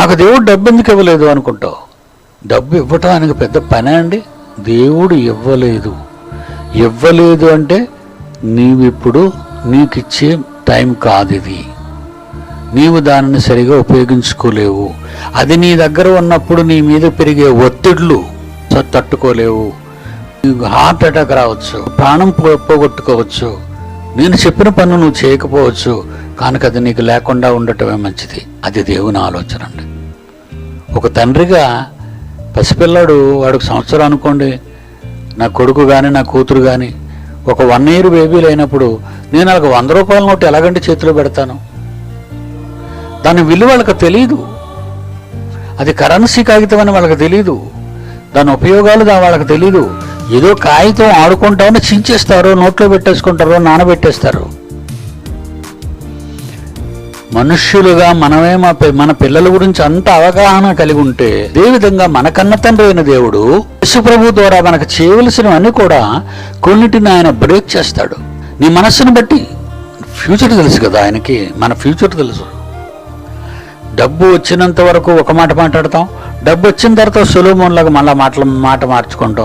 నాకు దేవుడు డబ్బు ఎందుకు ఇవ్వలేదు అనుకుంటావు. డబ్బు ఇవ్వటానికి పెద్ద పనే అండి? దేవుడు ఇవ్వలేదు అంటే నీవిప్పుడు నీకిచ్చే టైం కాదు ఇది. నీవు దానిని సరిగా ఉపయోగించుకోలేవు. అది నీ దగ్గర ఉన్నప్పుడు నీ మీద పెరిగే ఒత్తిడులు తట్టుకోలేవు. నీకు హార్ట్ అటాక్ రావచ్చు, ప్రాణం పోగొట్టుకోవచ్చు, నేను చెప్పిన పనులు నువ్వు చేయకపోవచ్చు. కనుక అది నీకు లేకుండా ఉండటమే మంచిది. అది దేవుని ఆలోచన అండి. ఒక తండ్రిగా పసిపిల్లాడు, వాడికి సంవత్సరం అనుకోండి, నా కొడుకు కానీ నా కూతురు కానీ ఒక 1 year బేబీలు అయినప్పుడు నేను వాళ్ళకి 100 రూపాయల నోటు ఎలాగంటే చేతిలో పెడతాను? దాని విలువ వాళ్ళకి తెలియదు. అది కరెన్సీ కాగితం అని వాళ్ళకి తెలీదు. దాని ఉపయోగాలు వాళ్ళకి తెలీదు. ఏదో కాగితం ఆడుకుంటామని చించేస్తారు, నోట్లో పెట్టేసుకుంటారు, నానబెట్టేస్తారు. మనుష్యులుగా మనమే మన పిల్లల గురించి అంత అవగాహన కలిగి ఉంటే, అదేవిధంగా మన కన్న తండ్రి అయిన దేవుడు యేసుప్రభు ద్వారా మనకు చేయవలసినవన్నీ కూడా కొన్నిటిని ఆయన బ్రేక్ చేస్తాడు. నీ మనస్సును బట్టి. ఫ్యూచర్ తెలుసు కదా ఆయనకి, మన ఫ్యూచర్ తెలుసు. డబ్బు వచ్చినంత వరకు ఒక మాట మాట్లాడతాం, డబ్బు వచ్చిన తర్వాత సొలొమోన్ లాగా మళ్ళీ మాట మార్చుకుంటాం.